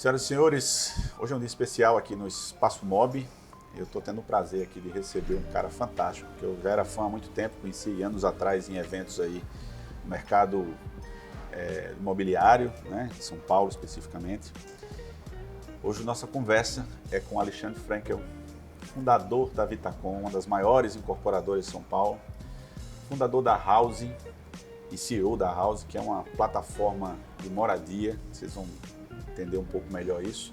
Senhoras e senhores, hoje é um dia especial aqui no Espaço Mob. Eu estou tendo o prazer aqui de receber um cara fantástico, que eu já era fã há muito tempo, conheci anos atrás em eventos aí no mercado imobiliário, né, de São Paulo especificamente. Hoje nossa conversa é com Alexandre Frankel, fundador da Vitacom, uma das maiores incorporadoras de São Paulo, fundador da House e CEO da House, que é uma plataforma de moradia. Vocês vão entender um pouco melhor isso.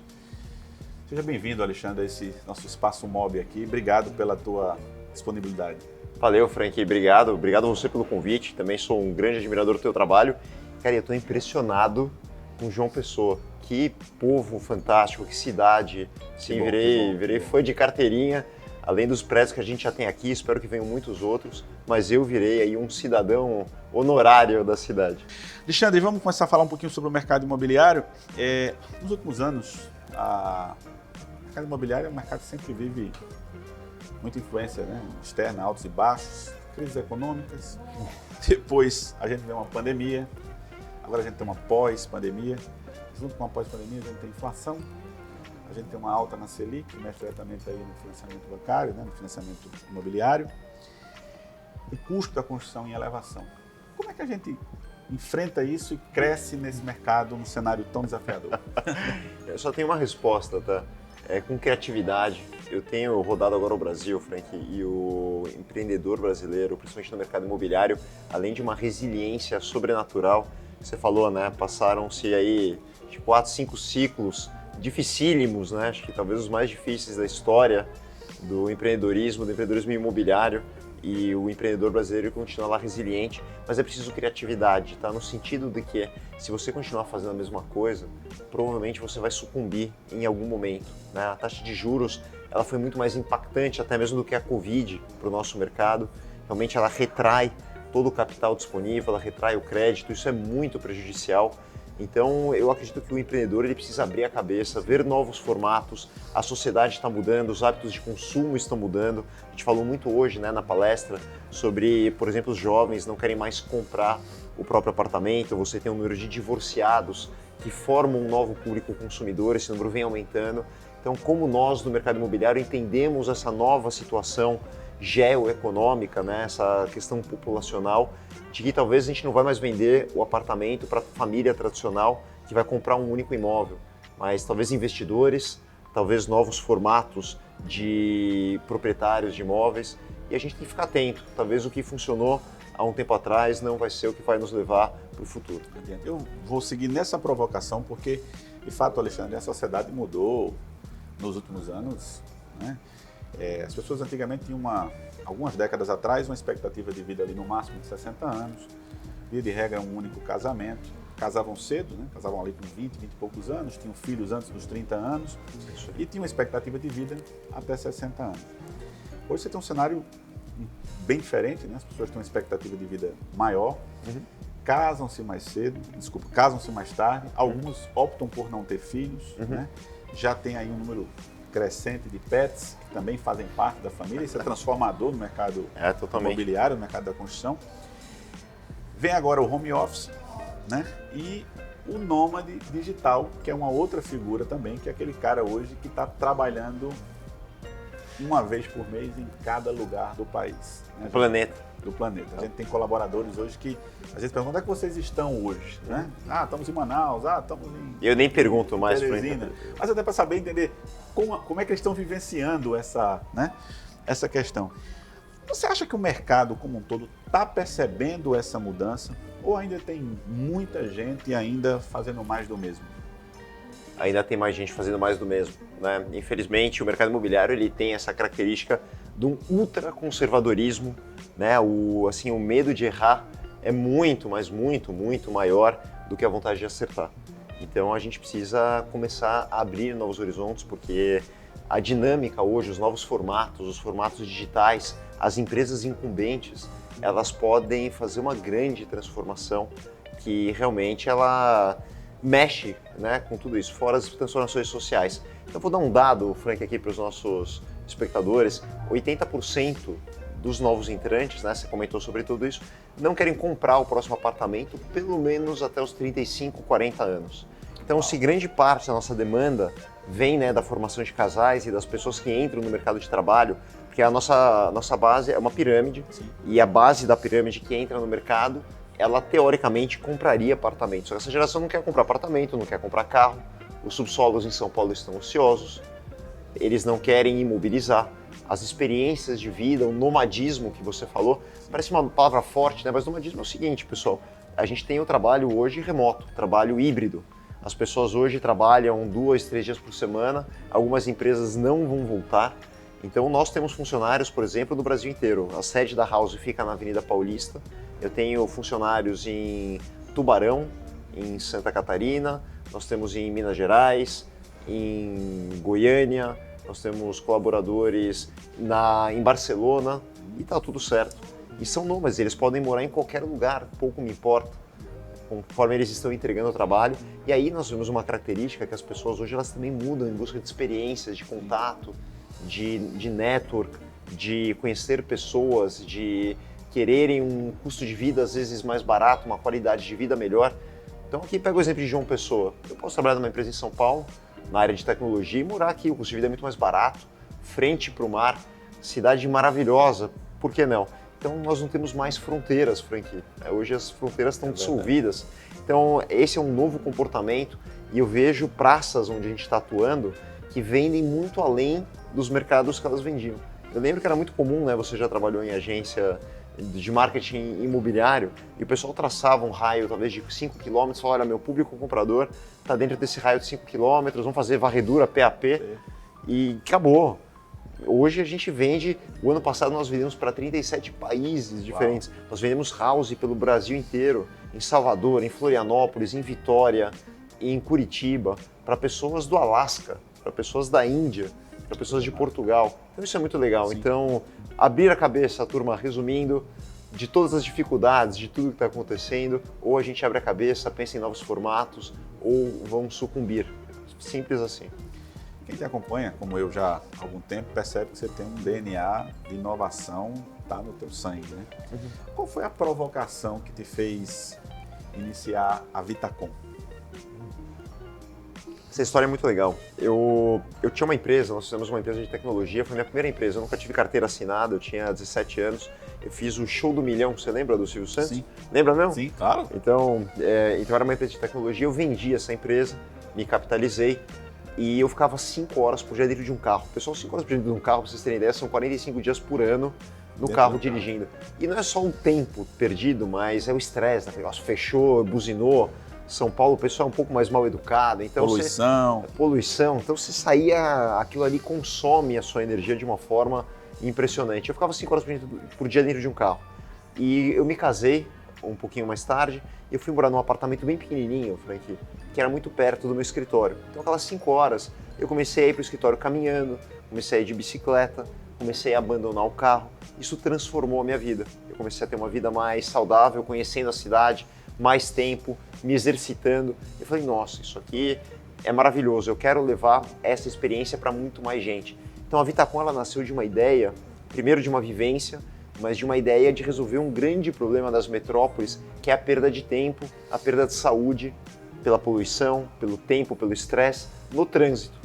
Seja bem-vindo, Alexandre, a esse nosso Espaço Mob aqui. Obrigado pela tua disponibilidade. Valeu, Frank. Obrigado. Obrigado a você pelo convite. Também sou um grande admirador do teu trabalho. Cara, eu estou impressionado com João Pessoa. Que povo fantástico, que cidade. Sim, virei fã de carteirinha. Além dos prédios que a gente já tem aqui, espero que venham muitos outros, mas eu virei aí um cidadão honorário da cidade. Alexandre, vamos começar a falar um pouquinho sobre o mercado imobiliário. Nos últimos anos, o mercado imobiliário é um mercado que sempre vive muita influência, né, externa, altos e baixos, crises econômicas. Depois a gente vê uma pandemia, agora a gente tem uma pós-pandemia. Junto com a pós-pandemia a gente tem inflação. A gente tem uma alta na Selic, que mexe diretamente aí no financiamento bancário, né, no financiamento imobiliário. O custo da construção em elevação. Como é que a gente enfrenta isso e cresce nesse mercado, num cenário tão desafiador? Eu só tenho uma resposta, tá? Com criatividade. Eu tenho rodado agora o Brasil, Frank, e o empreendedor brasileiro, principalmente no mercado imobiliário, além de uma resiliência sobrenatural, você falou, né? Passaram-se aí de 4, 5 ciclos dificílimos, né? Acho que talvez os mais difíceis da história do empreendedorismo imobiliário, e o empreendedor brasileiro continua lá resiliente, mas é preciso criatividade, tá? No sentido de que se você continuar fazendo a mesma coisa, provavelmente você vai sucumbir em algum momento, né? A taxa de juros, ela foi muito mais impactante até mesmo do que a Covid para o nosso mercado. Realmente ela retrai todo o capital disponível, ela retrai o crédito, isso é muito prejudicial. Então, eu acredito que o empreendedor ele precisa abrir a cabeça, ver novos formatos, a sociedade está mudando, os hábitos de consumo estão mudando. A gente falou muito hoje, né, na palestra sobre, por exemplo, os jovens não querem mais comprar o próprio apartamento, você tem um número de divorciados que formam um novo público consumidor, esse número vem aumentando. Então, como nós do mercado imobiliário entendemos essa nova situação geoeconômica, né, essa questão populacional, de que talvez a gente não vai mais vender o apartamento para a família tradicional que vai comprar um único imóvel, mas talvez investidores, talvez novos formatos de proprietários de imóveis, e a gente tem que ficar atento. Talvez o que funcionou há um tempo atrás não vai ser o que vai nos levar para o futuro. Eu vou seguir nessa provocação porque, de fato, Alexandre, a sociedade mudou nos últimos anos, né? As pessoas antigamente tinham algumas décadas atrás, uma expectativa de vida ali no máximo de 60 anos, via de regra um único casamento, casavam cedo, né? Casavam ali com 20 e poucos anos, tinham filhos antes dos 30 anos e tinham uma expectativa de vida até 60 anos. Hoje você tem um cenário bem diferente, né? As pessoas têm uma expectativa de vida maior, casam-se mais cedo, casam-se mais tarde, alguns optam por não ter filhos, né? Já tem aí um número crescente de pets, que também fazem parte da família. Isso é transformador no mercado imobiliário, no mercado da construção. Vem agora o home office, né? E o nômade digital, que é uma outra figura também, que é aquele cara hoje que está trabalhando uma vez por mês em cada lugar do país. Né? Do planeta. A gente tem colaboradores hoje que a gente pergunta: onde é que vocês estão hoje? Né? Estamos em Manaus, estamos em... Eu nem pergunto mais para ele. Mas até para saber, entender como é que eles estão vivenciando essa questão. Você acha que o mercado como um todo está percebendo essa mudança? Ou ainda tem muita gente ainda fazendo mais do mesmo? Ainda tem mais gente fazendo mais do mesmo, né? Infelizmente, o mercado imobiliário ele tem essa característica de um ultraconservadorismo, né? O medo de errar é muito, mas muito, muito maior do que a vontade de acertar. Então, a gente precisa começar a abrir novos horizontes, porque a dinâmica hoje, os novos formatos, os formatos digitais, as empresas incumbentes, elas podem fazer uma grande transformação que realmente ela mexe, né, com tudo isso, fora as transformações sociais. Então, vou dar um dado, Frank, aqui para os nossos espectadores: 80% dos novos entrantes, né, você comentou sobre tudo isso, não querem comprar o próximo apartamento pelo menos até os 35, 40 anos. Então, se grande parte da nossa demanda vem, né, da formação de casais e das pessoas que entram no mercado de trabalho, porque a nossa base é uma pirâmide. Sim. E a base da pirâmide que entra no mercado, ela teoricamente compraria apartamento. Só que essa geração não quer comprar apartamento, não quer comprar carro. Os subsolos em São Paulo estão ociosos, eles não querem imobilizar. As experiências de vida, o nomadismo que você falou, parece uma palavra forte, né? Mas nomadismo é o seguinte, pessoal, a gente tem o trabalho hoje remoto, trabalho híbrido. As pessoas hoje trabalham 2, 3 dias por semana, algumas empresas não vão voltar. Então nós temos funcionários, por exemplo, no Brasil inteiro. A sede da House fica na Avenida Paulista. Eu tenho funcionários em Tubarão, em Santa Catarina, nós temos em Minas Gerais, em Goiânia, nós temos colaboradores em Barcelona e tá tudo certo. E são nômades, eles podem morar em qualquer lugar, pouco me importa, conforme eles estão entregando o trabalho. E aí nós vemos uma característica que as pessoas hoje elas também mudam em busca de experiências, de contato, de network, de conhecer pessoas, de quererem um custo de vida às vezes mais barato, uma qualidade de vida melhor. Então aqui pega o exemplo de João Pessoa. Eu posso trabalhar numa empresa em São Paulo, na área de tecnologia, e morar aqui. O custo de vida é muito mais barato, frente para o mar, cidade maravilhosa, por que não? Então nós não temos mais fronteiras, Frank. Hoje as fronteiras estão dissolvidas. Então esse é um novo comportamento e eu vejo praças onde a gente está atuando que vendem muito além dos mercados que elas vendiam. Eu lembro que era muito comum, né? Você já trabalhou em agência de marketing imobiliário e o pessoal traçava um raio talvez de 5 km, falava, olha, meu público comprador está dentro desse raio de 5 km, vamos fazer varredura, PAP e acabou. Hoje a gente vende, o ano passado nós vendemos para 37 países diferentes. Uau. Nós vendemos house pelo Brasil inteiro, em Salvador, em Florianópolis, em Vitória, em Curitiba, para pessoas do Alasca, para pessoas da Índia, para pessoas de Portugal. Então isso é muito legal. Sim. Então, abrir a cabeça, turma, resumindo, de todas as dificuldades, de tudo que está acontecendo, ou a gente abre a cabeça, pensa em novos formatos, ou vamos sucumbir. Simples assim. Quem te acompanha, como eu já há algum tempo, percebe que você tem um DNA de inovação, está no teu sangue, né? Uhum. Qual foi a provocação que te fez iniciar a Vitacom? Essa história é muito legal. Eu tinha uma empresa, nós fizemos uma empresa de tecnologia, foi minha primeira empresa, eu nunca tive carteira assinada, eu tinha 17 anos, eu fiz o Show do Milhão, você lembra do Silvio Santos? Sim. Lembra mesmo? Sim, claro. Então era uma empresa de tecnologia, eu vendi essa empresa, me capitalizei e eu ficava 5 horas por dia dentro de um carro. Pessoal, 5 horas por dia dentro de um carro, pra vocês terem ideia, são 45 dias por ano no carro dirigindo. E não é só o tempo perdido, mas é o estresse, né? O negócio fechou, buzinou. São Paulo, o pessoal é um pouco mais mal educado, então poluição, então você saía, aquilo ali consome a sua energia de uma forma impressionante. Eu ficava 5 horas por dia dentro de um carro e eu me casei um pouquinho mais tarde e eu fui morar num apartamento bem pequenininho, Frank, que era muito perto do meu escritório. Então aquelas 5 horas eu comecei a ir para o escritório caminhando, comecei a ir de bicicleta, comecei a abandonar o carro. Isso transformou a minha vida. Eu comecei a ter uma vida mais saudável, conhecendo a cidade, mais tempo, me exercitando. Eu falei, nossa, isso aqui é maravilhoso, eu quero levar essa experiência para muito mais gente. Então a Vitacom ela nasceu de uma ideia, primeiro de uma vivência, mas de uma ideia de resolver um grande problema das metrópoles, que é a perda de tempo, a perda de saúde, pela poluição, pelo tempo, pelo estresse, no trânsito.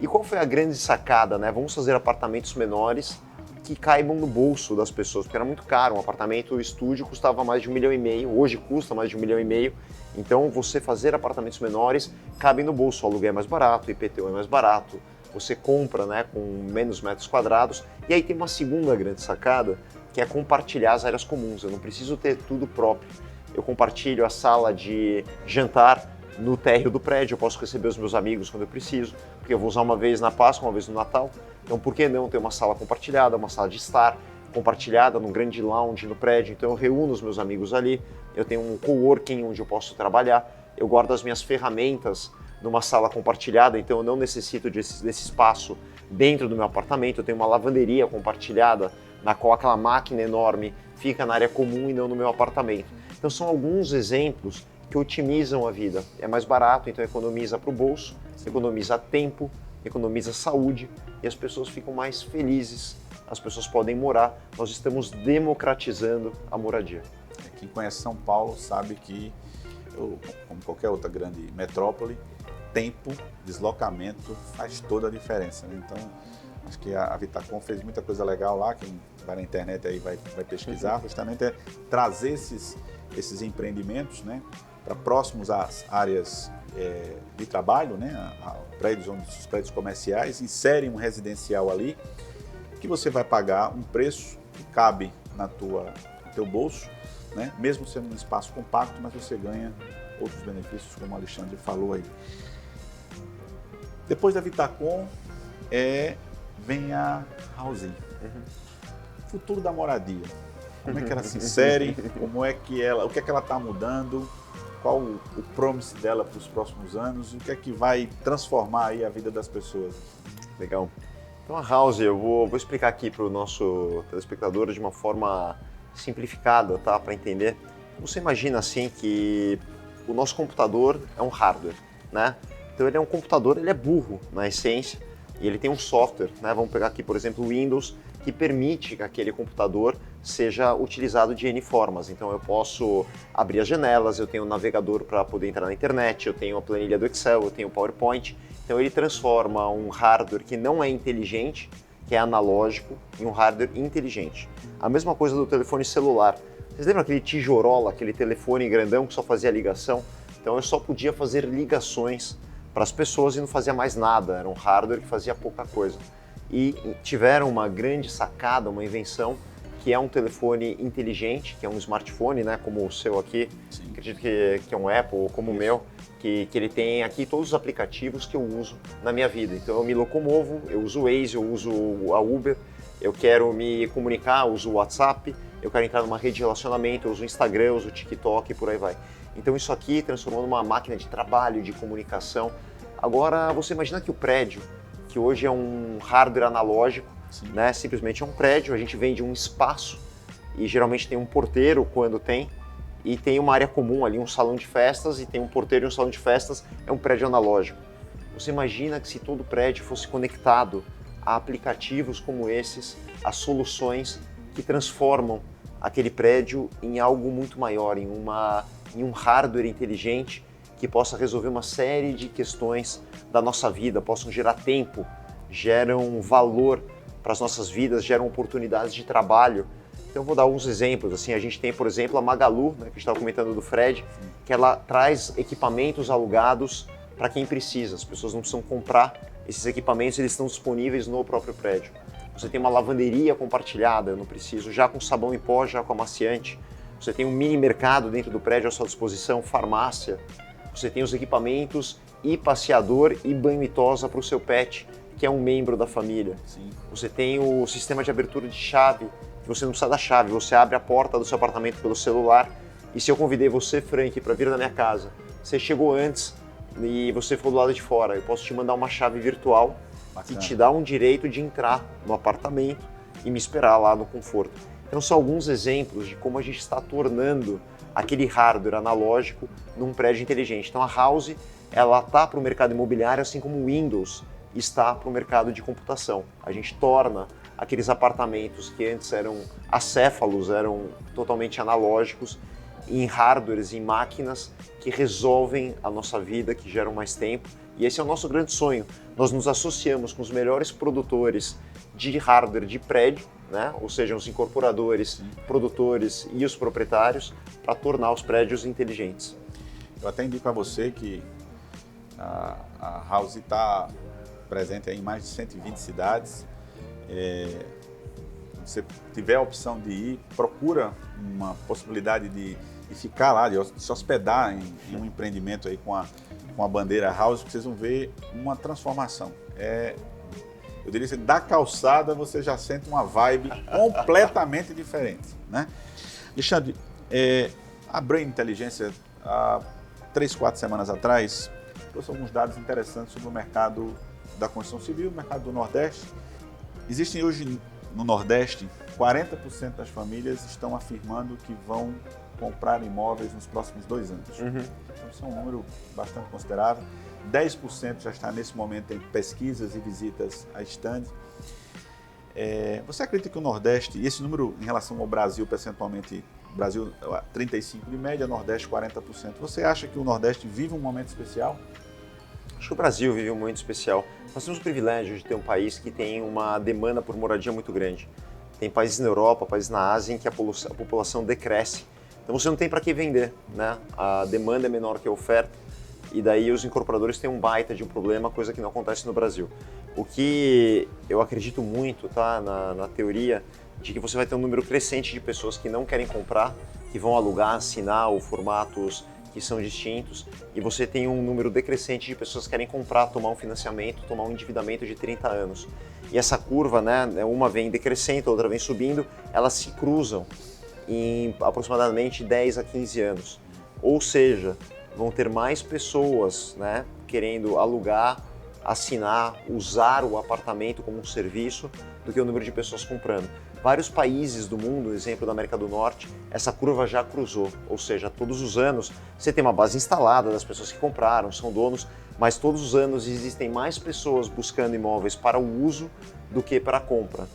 E qual foi a grande sacada, né? Vamos fazer apartamentos menores que caibam no bolso das pessoas, porque era muito caro. Um apartamento estúdio custava mais de 1,5 milhão, hoje custa mais de 1,5 milhão. Então você fazer apartamentos menores cabe no bolso, o aluguel é mais barato, o IPTU é mais barato, você compra, né, com menos metros quadrados. E aí tem uma segunda grande sacada, que é compartilhar as áreas comuns. Eu não preciso ter tudo próprio. Eu compartilho a sala de jantar no térreo do prédio, eu posso receber os meus amigos quando eu preciso, porque eu vou usar uma vez na Páscoa, uma vez no Natal. Então, por que não ter uma sala compartilhada, uma sala de estar compartilhada num grande lounge no prédio? Então, eu reúno os meus amigos ali, eu tenho um coworking onde eu posso trabalhar, eu guardo as minhas ferramentas numa sala compartilhada, então eu não necessito desse espaço dentro do meu apartamento. Eu tenho uma lavanderia compartilhada, na qual aquela máquina enorme fica na área comum e não no meu apartamento. Então, são alguns exemplos que otimizam a vida. É mais barato, então economiza para o bolso, economiza tempo, economiza saúde e as pessoas ficam mais felizes, as pessoas podem morar. Nós estamos democratizando a moradia. Quem conhece São Paulo sabe que, como qualquer outra grande metrópole, tempo, deslocamento, faz toda a diferença, né? Então, acho que a Vitacom fez muita coisa legal lá, quem vai na internet aí vai pesquisar, justamente é trazer esses empreendimentos, né, para próximos às áreas de trabalho, né, os prédios comerciais, inserem um residencial ali, que você vai pagar um preço que cabe no teu bolso, né, mesmo sendo um espaço compacto, mas você ganha outros benefícios, como o Alexandre falou aí. Depois da Vitacom, vem a Housing. Futuro da moradia. Como é que ela se insere? O que é que ela está mudando? Qual o promise dela para os próximos anos? O que é que vai transformar aí a vida das pessoas? Legal. Então a Housing, eu vou explicar aqui para o nosso telespectador de uma forma simplificada, tá? Para entender. Você imagina assim que o nosso computador é um hardware, né? Então ele é um computador, ele é burro na essência, e ele tem um software, né? Vamos pegar aqui, por exemplo, o Windows, que permite que aquele computador seja utilizado de N formas. Então eu posso abrir as janelas, eu tenho um navegador para poder entrar na internet, eu tenho a planilha do Excel, eu tenho o PowerPoint. Então ele transforma um hardware que não é inteligente, que é analógico, em um hardware inteligente. A mesma coisa do telefone celular. Vocês lembram aquele tijorola, aquele telefone grandão que só fazia ligação? Então eu só podia fazer ligações para as pessoas e não fazia mais nada, era um hardware que fazia pouca coisa. E tiveram uma grande sacada, uma invenção, que é um telefone inteligente, que é um smartphone, né, como o seu aqui, sim, acredito que é um Apple, ou como o meu, que ele tem aqui todos os aplicativos que eu uso na minha vida. Então eu me locomovo, eu uso o Waze, eu uso a Uber, eu quero me comunicar, eu uso o WhatsApp, eu quero entrar numa rede de relacionamento, eu uso o Instagram, eu uso o TikTok e por aí vai. Então isso aqui transformou numa máquina de trabalho, de comunicação. Agora você imagina que o prédio, que hoje é um hardware analógico, né, simplesmente é um prédio, a gente vende um espaço e geralmente tem um porteiro quando tem, e tem uma área comum ali, um salão de festas, e tem um porteiro e um salão de festas, é um prédio analógico. Você imagina que se todo prédio fosse conectado a aplicativos como esses, a soluções que transformam aquele prédio em algo muito maior, em um hardware inteligente que possa resolver uma série de questões da nossa vida, possam gerar tempo, geram valor para as nossas vidas, geram oportunidades de trabalho. Então eu vou dar alguns exemplos. Assim, a gente tem, por exemplo, a Magalu, né, que a gente estava comentando do Fred, que ela traz equipamentos alugados para quem precisa. As pessoas não precisam comprar esses equipamentos, eles estão disponíveis no próprio prédio. Você tem uma lavanderia compartilhada, eu não preciso, já com sabão em pó, já com amaciante. Você tem um mini mercado dentro do prédio à sua disposição, farmácia. Você tem os equipamentos e passeador e banho e tosa para o seu pet, que é um membro da família. Sim. Você tem o sistema de abertura de chave, que você não precisa da chave, você abre a porta do seu apartamento pelo celular. E se eu convidei você, Frank, para vir na minha casa, você chegou antes e você ficou do lado de fora, eu posso te mandar uma chave virtual. Bacana. Que te dá um direito de entrar no apartamento e me esperar lá no conforto. Então são alguns exemplos de como a gente está tornando aquele hardware analógico num prédio inteligente. Então a House, ela está para o mercado imobiliário, assim como o Windows está para o mercado de computação. A gente torna aqueles apartamentos que antes eram acéfalos, eram totalmente analógicos, em hardwares, em máquinas que resolvem a nossa vida, que geram mais tempo. E esse é o nosso grande sonho. Nós nos associamos com os melhores produtores de hardware de prédio, né? Ou seja, os incorporadores, produtores e os proprietários, para tornar os prédios inteligentes. Eu até indico a você que a House está presente em mais de 120 cidades. Se você tiver a opção de ir, procura uma possibilidade de ficar lá, de se hospedar em um empreendimento aí com a bandeira House, que vocês vão ver uma transformação. Eu diria que da calçada você já sente uma vibe completamente diferente, né? Alexandre, a Brain Inteligência, há 3, 4 semanas atrás, trouxe alguns dados interessantes sobre o mercado da construção civil, o mercado do Nordeste. Existem hoje no Nordeste, 40% das famílias estão afirmando que vão comprar imóveis nos próximos 2 anos. Uhum. Então, isso é um número bastante considerável. 10% já está nesse momento em pesquisas e visitas a estandes. Você acredita que o Nordeste, e esse número em relação ao Brasil, percentualmente, Brasil 35% de média, Nordeste 40%, você acha que o Nordeste vive um momento especial? Acho que o Brasil vive um momento especial. Nós temos o privilégio de ter um país que tem uma demanda por moradia muito grande. Tem países na Europa, países na Ásia em que a população decresce. Então você não tem para que vender, né? A demanda é menor que a oferta e daí os incorporadores têm um baita de um problema, coisa que não acontece no Brasil. O que eu acredito muito, tá, na teoria, de que você vai ter um número crescente de pessoas que não querem comprar, que vão alugar, assinar ou formatos que são distintos, e você tem um número decrescente de pessoas que querem comprar, tomar um financiamento, tomar um endividamento de 30 anos. E essa curva, né, uma vem decrescendo, a outra vem subindo, elas se cruzam em aproximadamente 10 a 15 anos. Ou seja, vão ter mais pessoas, né, querendo alugar, assinar, usar o apartamento como um serviço do que o número de pessoas comprando. Vários países do mundo, exemplo da América do Norte, essa curva já cruzou, ou seja, todos os anos você tem uma base instalada das pessoas que compraram, são donos, mas todos os anos existem mais pessoas buscando imóveis para o uso do que para a compra.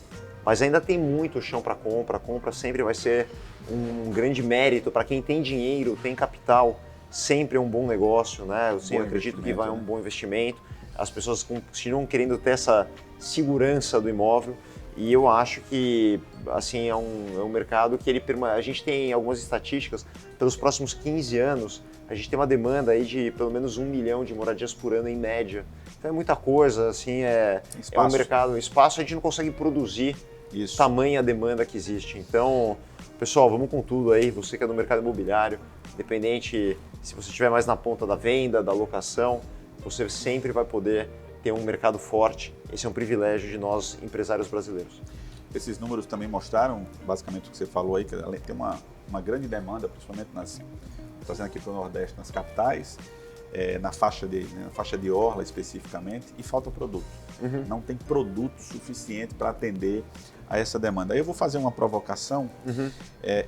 Mas ainda tem muito chão para compra, a compra sempre vai ser um grande mérito para quem tem dinheiro, tem capital, sempre é um bom negócio, né? Eu acredito que vai um bom investimento, as pessoas continuam querendo ter essa segurança do imóvel. E eu acho que assim, é um mercado que a gente tem algumas estatísticas, pelos próximos 15 anos, a gente tem uma demanda aí de pelo menos 1 milhão de moradias por ano em média. Então é muita coisa, assim, é um mercado, espaço a gente não consegue produzir tamanha demanda que existe. Então, pessoal, vamos com tudo aí, você que é do mercado imobiliário, independente se você estiver mais na ponta da venda, da locação, você sempre vai poder ter um mercado forte. Esse é um privilégio de nós, empresários brasileiros. Esses números também mostraram, basicamente, o que você falou aí, que tem uma grande demanda, principalmente trazendo aqui para o Nordeste, nas capitais, na faixa de orla especificamente, e falta produto. Não tem produto suficiente para atender a essa demanda. Aí eu vou fazer uma provocação,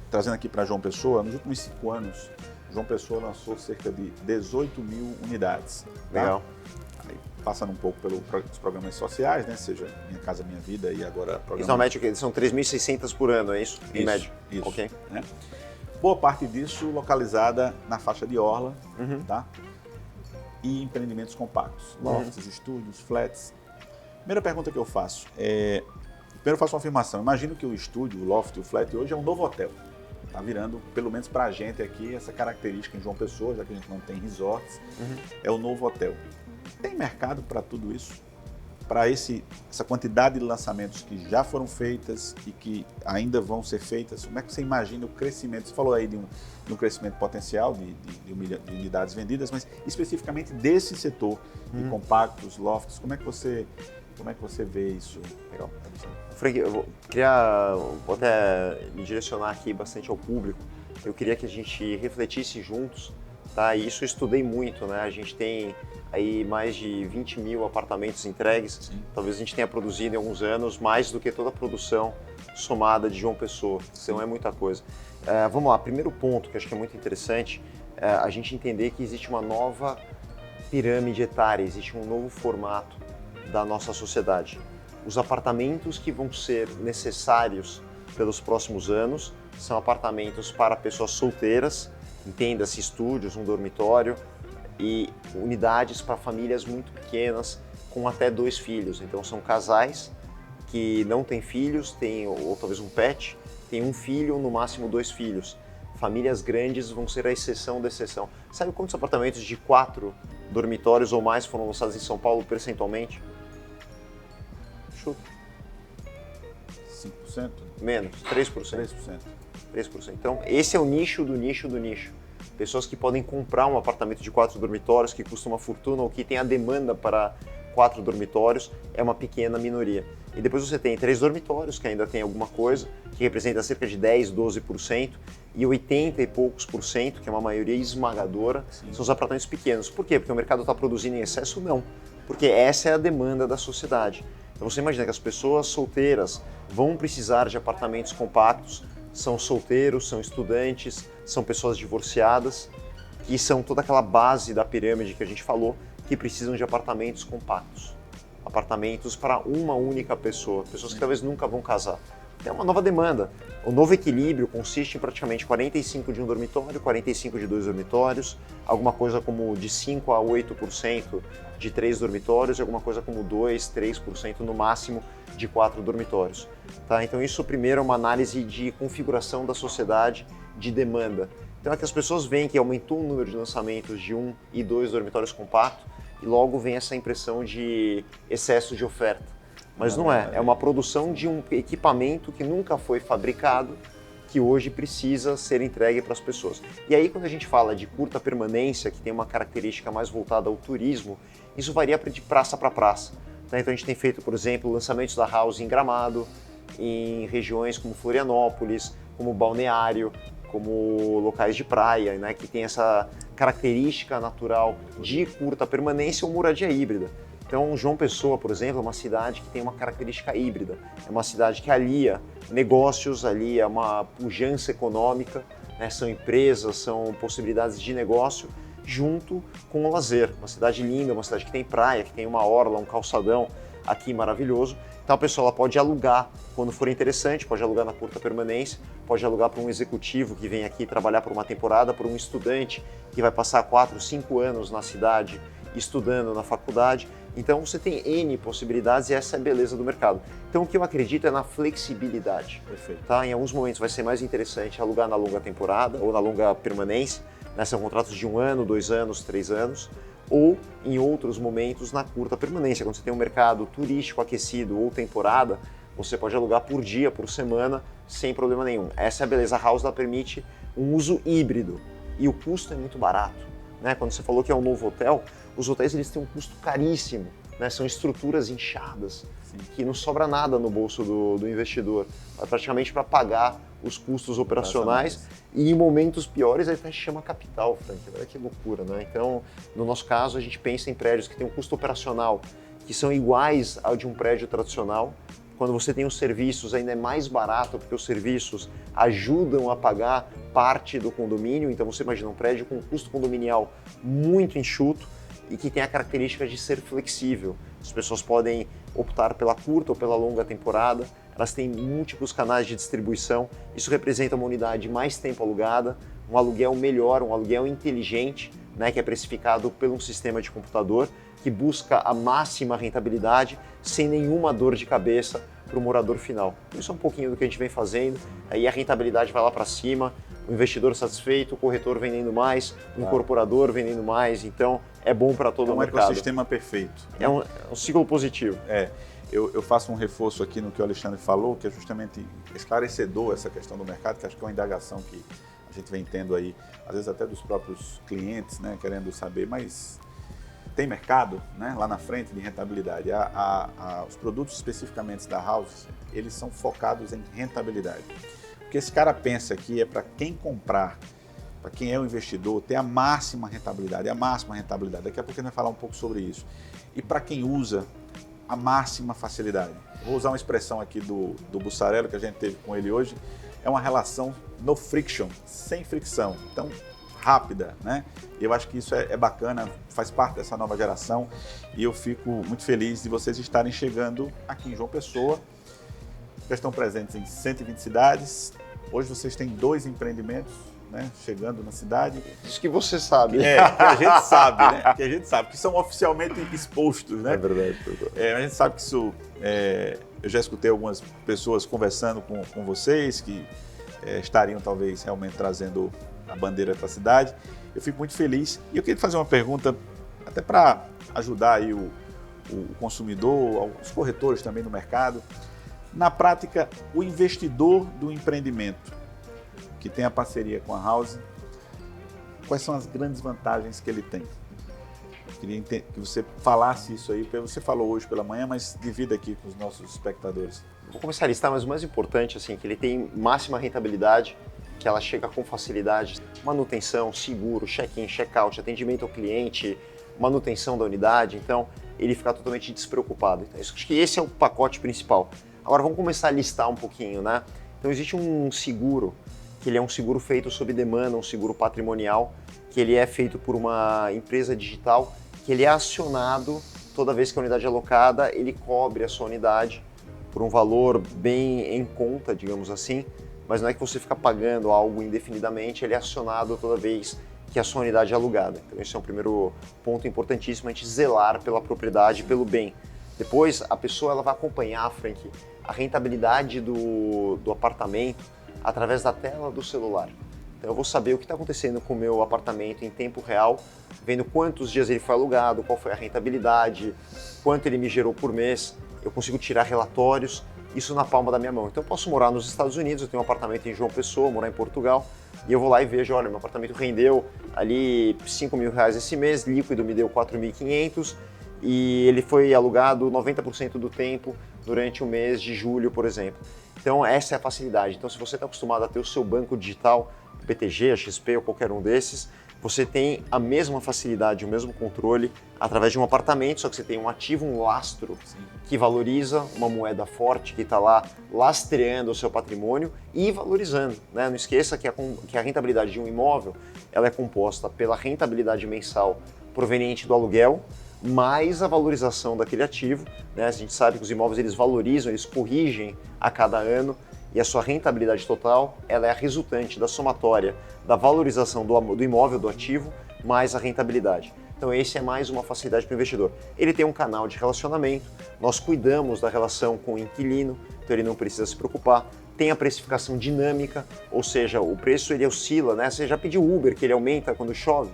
trazendo aqui para João Pessoa. Nos últimos 5 anos, João Pessoa lançou cerca de 18 mil unidades. Tá? Legal. Passando um pouco pelos programas sociais, né? Seja Minha Casa Minha Vida e agora... Isso são 3.600 por ano, é isso? Em média? Isso. Okay. Né? Boa parte disso localizada na faixa de orla, tá? E empreendimentos compactos, lofts, estúdios, flats. Primeira pergunta que eu faço primeiro eu faço uma afirmação. Imagino que o estúdio, o loft, o flat hoje é um novo hotel. Está virando, pelo menos para a gente aqui, essa característica em João Pessoa, já que a gente não tem resorts, é o novo hotel. Tem mercado para tudo isso? Para essa quantidade de lançamentos que já foram feitas e que ainda vão ser feitas? Como é que você imagina o crescimento? Você falou aí de um crescimento potencial de unidades vendidas, mas especificamente desse setor de compactos, lofts, como é que você vê isso? Legal. Frank, vou até me direcionar aqui bastante ao público. Eu queria que a gente refletisse juntos, tá? E isso eu estudei muito, né? A gente tem aí mais de 20 mil apartamentos entregues. Sim. Talvez a gente tenha produzido em alguns anos mais do que toda a produção somada de João Pessoa. Então é muita coisa. Vamos lá, primeiro ponto que acho que é muito interessante, a gente entender que existe uma nova pirâmide etária, existe um novo formato da nossa sociedade. Os apartamentos que vão ser necessários pelos próximos anos são apartamentos para pessoas solteiras, entenda-se estúdios, um dormitório, e unidades para famílias muito pequenas com até 2 filhos. Então são casais que não têm filhos, têm ou talvez um pet, tem um filho, no máximo 2 filhos. Famílias grandes vão ser a exceção da exceção. Sabe quantos apartamentos de 4 dormitórios ou mais foram lançados em São Paulo percentualmente? Chuta. 5%? Menos, 3%. 3%. Então esse é o nicho do nicho do nicho. Pessoas que podem comprar um apartamento de 4 dormitórios que custa uma fortuna ou que tem a demanda para 4 dormitórios, é uma pequena minoria. E depois você tem 3 dormitórios, que ainda tem alguma coisa, que representa cerca de 10, 12%, e 80 e poucos por cento, que é uma maioria esmagadora, são os apartamentos pequenos. Por quê? Porque o mercado está produzindo em excesso? Não. Porque essa é a demanda da sociedade. Então você imagina que as pessoas solteiras vão precisar de apartamentos compactos, são solteiros, são estudantes, são pessoas divorciadas, que são toda aquela base da pirâmide que a gente falou, que precisam de apartamentos compactos. Apartamentos para uma única pessoa, pessoas que talvez nunca vão casar. É uma nova demanda. O novo equilíbrio consiste em praticamente 45 de um dormitório, 45 de 2 dormitórios, alguma coisa como de 5 a 8% de 3 dormitórios e alguma coisa como 2, 3% no máximo de 4 dormitórios. Tá? Então isso primeiro é uma análise de configuração da sociedade de demanda. Então é que as pessoas veem que aumentou o número de lançamentos de 1 e 2 dormitórios compactos e logo vem essa impressão de excesso de oferta. Mas não é uma produção de um equipamento que nunca foi fabricado, que hoje precisa ser entregue para as pessoas. E aí quando a gente fala de curta permanência, que tem uma característica mais voltada ao turismo, isso varia de praça para praça. Então a gente tem feito, por exemplo, lançamentos da House em Gramado, em regiões como Florianópolis, como Balneário, como locais de praia, né, que tem essa característica natural de curta permanência ou moradia híbrida. Então, João Pessoa, por exemplo, é uma cidade que tem uma característica híbrida. É uma cidade que alia negócios, alia uma pujança econômica, né? São empresas, são possibilidades de negócio, junto com o lazer. Uma cidade linda, uma cidade que tem praia, que tem uma orla, um calçadão aqui maravilhoso. Então, a pessoa ela pode alugar quando for interessante, pode alugar na curta permanência, pode alugar para um executivo que vem aqui trabalhar por uma temporada, por um estudante que vai passar 4, 5 anos na cidade estudando na faculdade. Então você tem N possibilidades e essa é a beleza do mercado. Então o que eu acredito é na flexibilidade. Perfeito. Tá? Em alguns momentos vai ser mais interessante alugar na longa temporada ou na longa permanência, né? São contratos de 1 ano, 2 anos, 3 anos, ou em outros momentos na curta permanência. Quando você tem um mercado turístico aquecido ou temporada, você pode alugar por dia, por semana, sem problema nenhum. Essa é a beleza. A House ela permite um uso híbrido e o custo é muito barato. Né? Quando você falou que é um novo hotel, os hotéis eles têm um custo caríssimo, né? São estruturas inchadas, que não sobra nada no bolso do investidor, praticamente para pagar os custos operacionais e em momentos piores até chama capital, Frank. Olha que loucura, né? Então, no nosso caso, a gente pensa em prédios que têm um custo operacional que são iguais ao de um prédio tradicional. Quando você tem os serviços, ainda é mais barato, porque os serviços ajudam a pagar parte do condomínio. Então você imagina um prédio com um custo condominial muito enxuto e que tem a característica de ser flexível. As pessoas podem optar pela curta ou pela longa temporada, elas têm múltiplos canais de distribuição. Isso representa uma unidade mais tempo alugada, um aluguel melhor, um aluguel inteligente, né, que é precificado por um sistema de computador que busca a máxima rentabilidade sem nenhuma dor de cabeça para o morador final. Isso é um pouquinho do que a gente vem fazendo, aí a rentabilidade vai lá para cima, o investidor satisfeito, o corretor vendendo mais, o incorporador vendendo mais, então é bom para todo o mercado. É um ecossistema perfeito. É um ciclo positivo. Eu faço um reforço aqui no que o Alexandre falou, que é justamente esclarecedor essa questão do mercado, que acho que é uma indagação que a gente vem tendo aí, às vezes até dos próprios clientes, né, querendo saber, mas tem mercado, né, lá na frente de rentabilidade. Os produtos especificamente da House, eles são focados em rentabilidade. Porque esse cara pensa que é para quem comprar, para quem é o investidor, ter a máxima rentabilidade. Daqui a pouco a gente vai falar um pouco sobre isso. E para quem usa, a máxima facilidade. Vou usar uma expressão aqui do Bussarello, que a gente teve com ele hoje, é uma relação no friction, sem fricção. Então, rápida, né? Eu acho que isso é bacana, faz parte dessa nova geração e eu fico muito feliz de vocês estarem chegando aqui em João Pessoa. Já estão presentes em 120 cidades. Hoje vocês têm 2 empreendimentos, né, chegando na cidade. Isso que você sabe. Que a gente sabe, né? Que a gente sabe, que são oficialmente expostos, né? É verdade. A gente sabe que isso... eu já escutei algumas pessoas conversando com vocês que estariam talvez realmente trazendo a bandeira para a cidade. Eu fico muito feliz e eu queria fazer uma pergunta até para ajudar aí o consumidor, os corretores também no mercado. Na prática, o investidor do empreendimento que tem a parceria com a House, quais são as grandes vantagens que ele tem? Eu queria que você falasse isso aí, você falou hoje pela manhã, mas divida aqui com os nossos espectadores. Vou começar a listar, mas o mais importante, assim, que ele tem máxima rentabilidade, que ela chega com facilidade, manutenção, seguro, check-in, check-out, atendimento ao cliente, manutenção da unidade, então ele fica totalmente despreocupado. Então, acho que esse é o pacote principal. Agora vamos começar a listar um pouquinho, né? Então existe um seguro, que ele é um seguro feito sob demanda, um seguro patrimonial, que ele é feito por uma empresa digital, que ele é acionado toda vez que a unidade é alocada, ele cobre a sua unidade por um valor bem em conta, digamos assim, mas não é que você fica pagando algo indefinidamente, ele é acionado toda vez que a sua unidade é alugada. Então esse é um primeiro ponto importantíssimo, a gente zelar pela propriedade, pelo bem. Depois, a pessoa ela vai acompanhar, Frank, a rentabilidade do apartamento através da tela do celular. Então eu vou saber o que está acontecendo com o meu apartamento em tempo real, vendo quantos dias ele foi alugado, qual foi a rentabilidade, quanto ele me gerou por mês. Eu consigo tirar relatórios, isso na palma da minha mão. Então eu posso morar nos Estados Unidos, eu tenho um apartamento em João Pessoa, morar em Portugal, e eu vou lá e vejo, olha, meu apartamento rendeu ali R$5.000 esse mês, líquido me deu 4.500, e ele foi alugado 90% do tempo durante o mês de julho, por exemplo. Então essa é a facilidade. Então se você está acostumado a ter o seu banco digital, BTG, a XP ou qualquer um desses, você tem a mesma facilidade, o mesmo controle através de um apartamento, só que você tem um ativo, um lastro que valoriza, uma moeda forte que está lá lastreando o seu patrimônio e valorizando, né? Não esqueça que a rentabilidade de um imóvel ela é composta pela rentabilidade mensal proveniente do aluguel, mais a valorização daquele ativo, né? A gente sabe que os imóveis eles valorizam, eles corrigem a cada ano e a sua rentabilidade total ela é a resultante da somatória da valorização do imóvel, do ativo, mais a rentabilidade. Então esse é mais uma facilidade para o investidor. Ele tem um canal de relacionamento, nós cuidamos da relação com o inquilino, então ele não precisa se preocupar. Tem a precificação dinâmica, ou seja, o preço ele oscila, né? Você já pediu Uber que ele aumenta quando chove?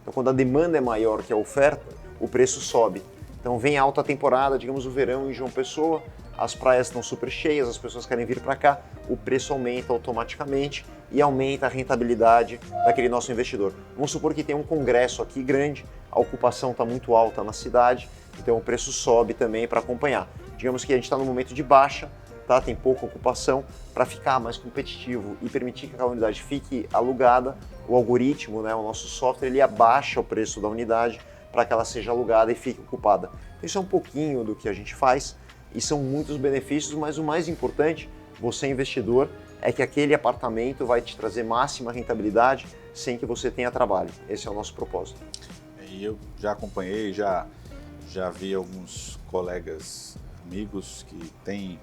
Então quando a demanda é maior que a oferta, o preço sobe. Então vem alta temporada, digamos o verão em João Pessoa, as praias estão super cheias, as pessoas querem vir para cá, o preço aumenta automaticamente e aumenta a rentabilidade daquele nosso investidor. Vamos supor que tem um congresso aqui grande, a ocupação está muito alta na cidade, então o preço sobe também para acompanhar. Digamos que a gente está no momento de baixa, tá? Tem pouca ocupação, para ficar mais competitivo e permitir que a unidade fique alugada, o algoritmo, né, o nosso software, ele abaixa o preço da unidade para que ela seja alugada e fique ocupada. Isso é um pouquinho do que a gente faz e são muitos benefícios, mas o mais importante, você investidor, é que aquele apartamento vai te trazer máxima rentabilidade sem que você tenha trabalho. Esse é o nosso propósito. E eu já acompanhei, já vi alguns colegas, amigos que têm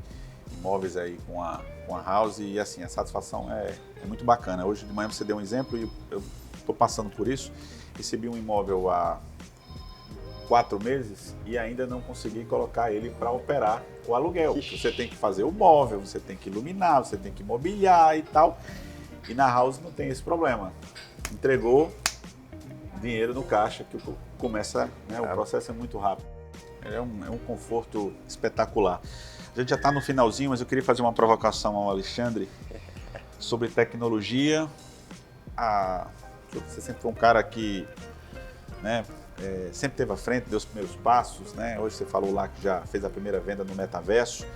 imóveis aí com a House e assim, a satisfação é muito bacana. Hoje de manhã você deu um exemplo e eu estou passando por isso. Recebi um imóvel há 4 meses e ainda não consegui colocar ele para operar o aluguel. Você tem que fazer o móvel, você tem que iluminar, você tem que mobiliar e tal. E na House não tem esse problema. Entregou, dinheiro no caixa, que começa, né, o processo é muito rápido. É um conforto espetacular. A gente já está no finalzinho, mas eu queria fazer uma provocação ao Alexandre sobre tecnologia. Você sempre foi um cara que, né, sempre esteve à frente, deu os primeiros passos, né? Hoje você falou lá que já fez a primeira venda no metaverso,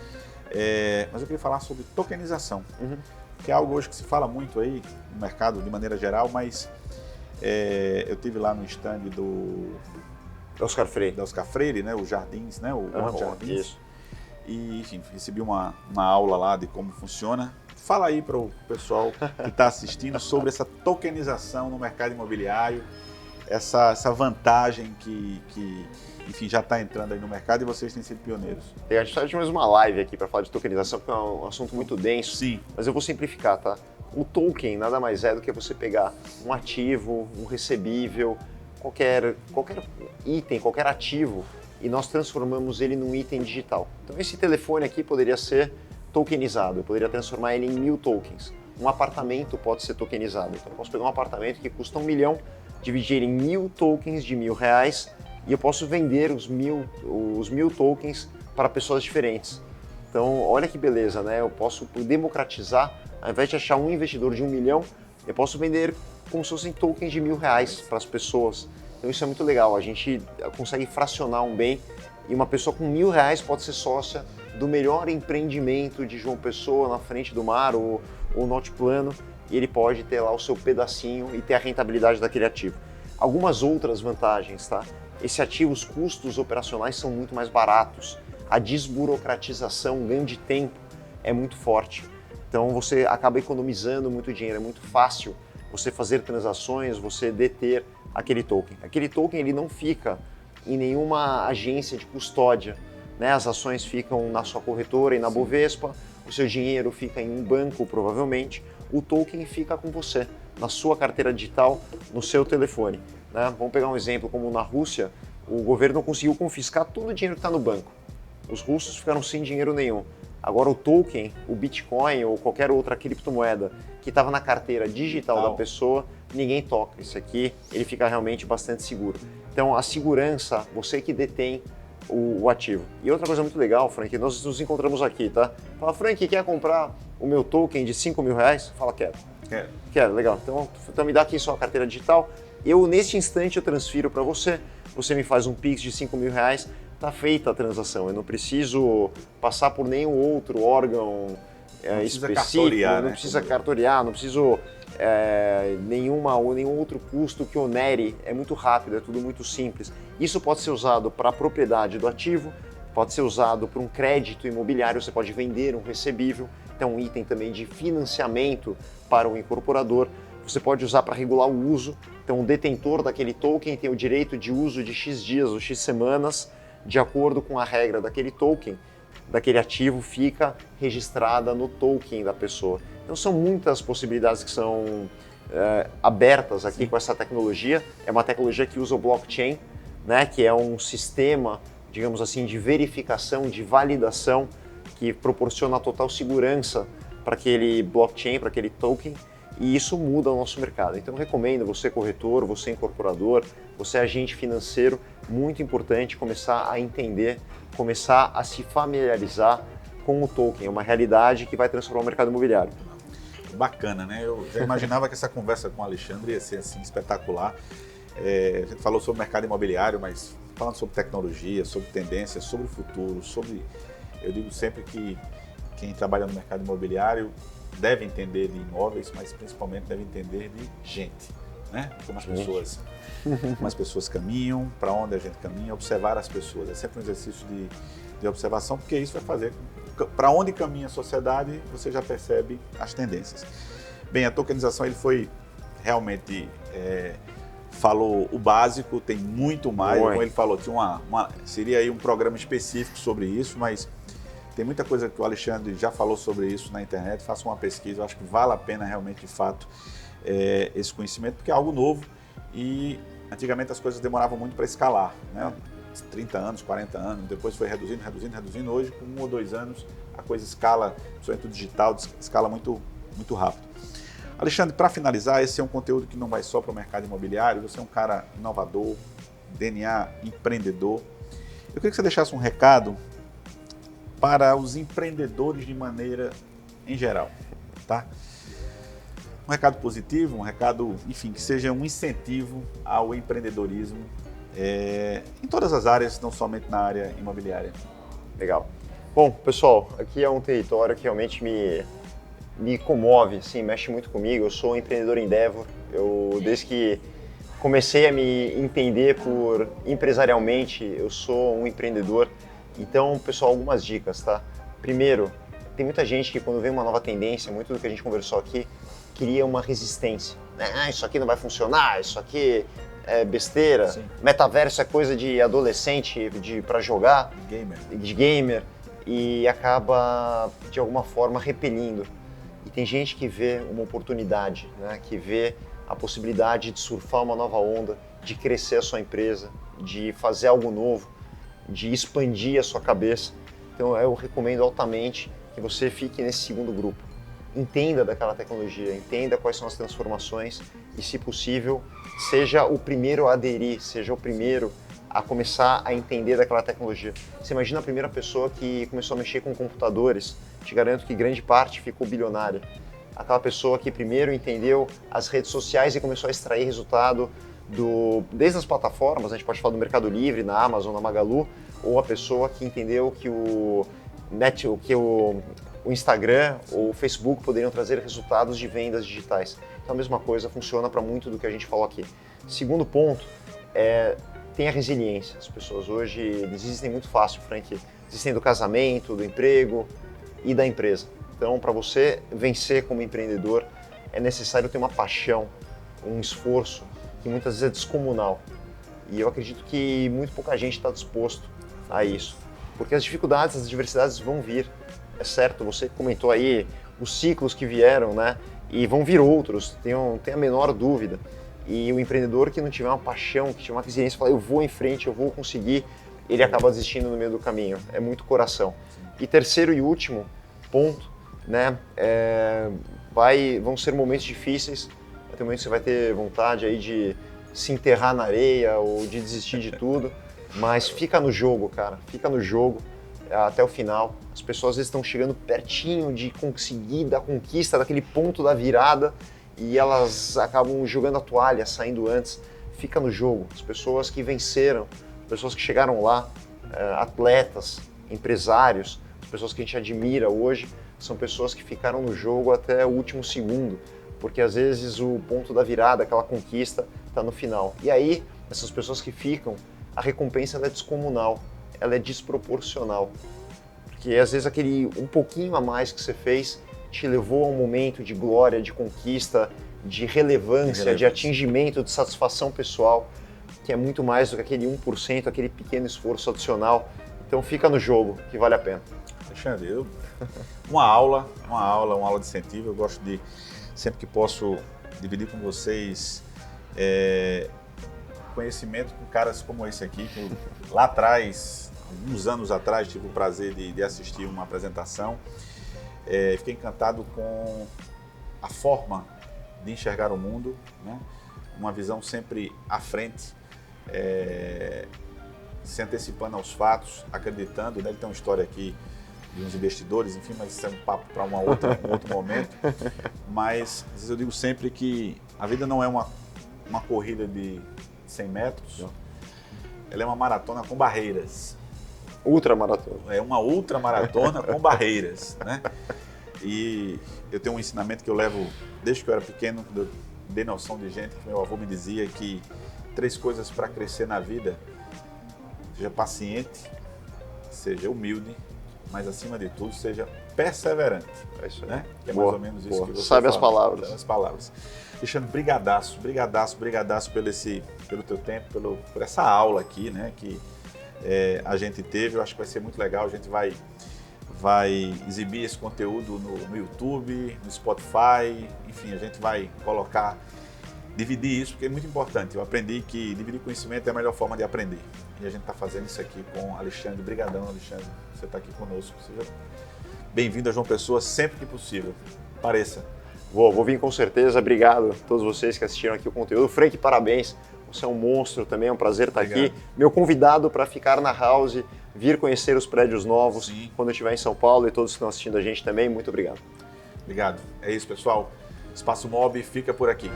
mas eu queria falar sobre tokenização, que é algo hoje que se fala muito aí no mercado de maneira geral, mas eu tive lá no stand da Oscar Freire, né? O Jardins, né? O One Jardins. Isso. E, enfim, recebi uma aula lá de como funciona. Fala aí para o pessoal que está assistindo sobre essa tokenização no mercado imobiliário, essa vantagem que enfim, já está entrando aí no mercado e vocês têm sido pioneiros. A gente está de mais uma live aqui para falar de tokenização, porque é um assunto muito denso. Sim. Mas eu vou simplificar, tá? O token nada mais é do que você pegar um ativo, um recebível, qualquer item, qualquer ativo, e nós transformamos ele num item digital. Então esse telefone aqui poderia ser tokenizado, eu poderia transformar ele em 1000 tokens. Um apartamento pode ser tokenizado, então eu posso pegar um apartamento que custa R$1 milhão, dividir em 1000 tokens de R$1.000 e eu posso vender os 1000 tokens para pessoas diferentes. Então olha que beleza, né? Eu posso democratizar, ao invés de achar um investidor de R$1 milhão, eu posso vender como se fossem tokens de R$1.000 para as pessoas. Então isso é muito legal, a gente consegue fracionar um bem e uma pessoa com R$1.000 pode ser sócia do melhor empreendimento de João Pessoa na frente do mar ou norte plano, e ele pode ter lá o seu pedacinho e ter a rentabilidade daquele ativo. Algumas outras vantagens, tá? Esse ativo, os custos operacionais são muito mais baratos, a desburocratização, o ganho de tempo é muito forte. Então você acaba economizando muito dinheiro, é muito fácil você fazer transações, você deter aquele token. Aquele token ele não fica em nenhuma agência de custódia, né? As ações ficam na sua corretora e na Bovespa, o seu dinheiro fica em um banco, provavelmente, o token fica com você, na sua carteira digital, no seu telefone, né? Vamos pegar um exemplo como na Rússia, o governo conseguiu confiscar todo o dinheiro que está no banco. Os russos ficaram sem dinheiro nenhum. Agora o token, o Bitcoin ou qualquer outra criptomoeda que estava na carteira digital da pessoa, ninguém toca. Isso aqui, ele fica realmente bastante seguro. Então a segurança, você que detém o ativo. E outra coisa muito legal, Frank, nós nos encontramos aqui, tá? Fala, Frank, quer comprar o meu token de R$5.000? Fala, quero. Quero, legal. Então me dá aqui sua carteira digital. Neste instante, eu transfiro para você. Você me faz um Pix de R$5.000. Está feita a transação, eu não preciso passar por nenhum outro órgão específico, não precisa cartorear, não preciso nenhum outro custo que onere, é muito rápido, é tudo muito simples. Isso pode ser usado para a propriedade do ativo, pode ser usado para um crédito imobiliário, você pode vender um recebível, então um item também de financiamento para o incorporador, você pode usar para regular o uso, então o detentor daquele token tem o direito de uso de X dias ou X semanas, de acordo com a regra daquele token, daquele ativo fica registrada no token da pessoa. Então são muitas possibilidades que são abertas aqui com essa tecnologia. É uma tecnologia que usa o blockchain, né, que é um sistema, digamos assim, de verificação, de validação, que proporciona total segurança para aquele blockchain, para aquele token, e isso muda o nosso mercado. Então recomendo você corretor, você incorporador, você agente financeiro, muito importante começar a entender, começar a se familiarizar com o token, é uma realidade que vai transformar o mercado imobiliário. Bacana, né? Eu já imaginava que essa conversa com o Alexandre ia ser assim, espetacular. A gente falou sobre o mercado imobiliário, mas falando sobre tecnologia, sobre tendências, sobre o futuro, eu digo sempre que quem trabalha no mercado imobiliário deve entender de imóveis, mas principalmente deve entender de gente, né? Como as pessoas caminham, para onde a gente caminha, observar as pessoas. É sempre um exercício de observação, porque isso vai fazer para onde caminha a sociedade, você já percebe as tendências. Bem, a tokenização ele foi realmente falou o básico, tem muito mais. Como ele falou, seria aí um programa específico sobre isso, mas tem muita coisa que o Alexandre já falou sobre isso na internet. Faça uma pesquisa, eu acho que vale a pena realmente, de fato, esse conhecimento, porque é algo novo e antigamente as coisas demoravam muito para escalar, né? 30 anos, 40 anos, depois foi reduzindo. Hoje, com 1 ou 2 anos, a coisa escala, principalmente o digital, escala muito, muito rápido. Alexandre, para finalizar, esse é um conteúdo que não vai só para o mercado imobiliário, você é um cara inovador, DNA empreendedor. Eu queria que você deixasse um recado para os empreendedores de maneira em geral, tá? Um recado positivo, um recado, enfim, que seja um incentivo ao empreendedorismo em todas as áreas, não somente na área imobiliária. Legal. Bom, pessoal, aqui é um território que realmente me comove, assim, mexe muito comigo. Eu sou um empreendedor Endeavor. Desde que comecei a me entender empresarialmente, eu sou um empreendedor. Então, pessoal, algumas dicas, tá? Primeiro, tem muita gente que quando vem uma nova tendência, muito do que a gente conversou aqui, cria uma resistência. Isso aqui não vai funcionar, isso aqui é besteira. Sim. Metaverso é coisa de adolescente para jogar, de gamer, e acaba, de alguma forma, repelindo. E tem gente que vê uma oportunidade, né? Que vê a possibilidade de surfar uma nova onda, de crescer a sua empresa, de fazer algo novo, de expandir a sua cabeça. Então eu recomendo altamente que você fique nesse segundo grupo. Entenda daquela tecnologia, entenda quais são as transformações e, se possível, seja o primeiro a aderir, seja o primeiro a começar a entender daquela tecnologia. Você imagina a primeira pessoa que começou a mexer com computadores, te garanto que grande parte ficou bilionária. Aquela pessoa que primeiro entendeu as redes sociais e começou a extrair resultado desde as plataformas, a gente pode falar do Mercado Livre, na Amazon, na Magalu, ou a pessoa que entendeu que o Instagram ou o Facebook poderiam trazer resultados de vendas digitais. Então a mesma coisa funciona para muito do que a gente falou aqui. Segundo ponto, tenha resiliência. As pessoas hoje desistem muito fácil, Frank. Desistem do casamento, do emprego e da empresa. Então, para você vencer como empreendedor, é necessário ter uma paixão, um esforço que muitas vezes é descomunal. E eu acredito que muito pouca gente está disposto a isso. porque as dificuldades, as adversidades vão vir. É certo, você comentou aí os ciclos que vieram, né? E vão vir outros, tenho a menor dúvida. E o empreendedor que não tiver uma paixão, que tiver uma resiliência, falar eu vou em frente, eu vou conseguir, ele acaba desistindo no meio do caminho. É muito coração. E terceiro e último ponto, né? Vão ser momentos difíceis, vai ter momentos que você vai ter vontade aí de se enterrar na areia ou de desistir de tudo, mas fica no jogo, cara, fica no jogo até o final. As pessoas às vezes estão chegando pertinho de conseguir da conquista, daquele ponto da virada, e elas acabam jogando a toalha, saindo antes. Fica no jogo. As pessoas que venceram, pessoas que chegaram lá, atletas, empresários, as pessoas que a gente admira hoje, são pessoas que ficaram no jogo até o último segundo, porque às vezes o ponto da virada, aquela conquista, está no final. E aí, essas pessoas que ficam, a recompensa ela é descomunal, ela é desproporcional. Porque às vezes aquele um pouquinho a mais que você fez te levou a um momento de glória, de conquista, de relevância, de atingimento, de satisfação pessoal, que é muito mais do que aquele 1%, aquele pequeno esforço adicional. Então fica no jogo, que vale a pena. Alexandre, uma aula de incentivo. Eu gosto de, sempre que posso, dividir com vocês conhecimento com caras como esse aqui, que lá atrás, alguns anos atrás, tive o prazer de assistir uma apresentação. Fiquei encantado com a forma de enxergar o mundo, né? Uma visão sempre à frente, se antecipando aos fatos, acreditando, né? Ele tem uma história aqui de uns investidores, enfim, mas isso é um papo para um outro momento. Mas às vezes eu digo sempre que a vida não é uma corrida de 100 metros, ela é uma maratona com barreiras. Ultramaratona. É uma ultramaratona com barreiras, né? E eu tenho um ensinamento que eu levo desde que eu era pequeno, quando eu dei noção de gente, que meu avô me dizia que 3 coisas para crescer na vida: seja paciente, seja humilde, mas acima de tudo, seja perseverante. É isso aí. Né? Que é Boa, mais ou menos isso que você sabe fala. as palavras. Sabe as palavras. Alexandre, brigadaço pelo teu tempo, por essa aula aqui, né? Que a gente teve. Eu acho que vai ser muito legal. A gente vai exibir esse conteúdo no YouTube, no Spotify, enfim, a gente vai dividir isso, porque é muito importante. Eu aprendi que dividir conhecimento é a melhor forma de aprender. E a gente está fazendo isso aqui com Alexandre. Brigadão, Alexandre, você está aqui conosco. Seja bem-vindo a João Pessoa sempre que possível. Pareça. Vou vir com certeza. Obrigado a todos vocês que assistiram aqui o conteúdo. Frank, parabéns. Você é um monstro também, é um prazer estar aqui. Meu convidado para ficar na House, vir conhecer os prédios novos. Sim. Quando eu estiver em São Paulo, e todos que estão assistindo a gente também, muito obrigado. Obrigado. É isso, pessoal. Espaço Mob fica por aqui.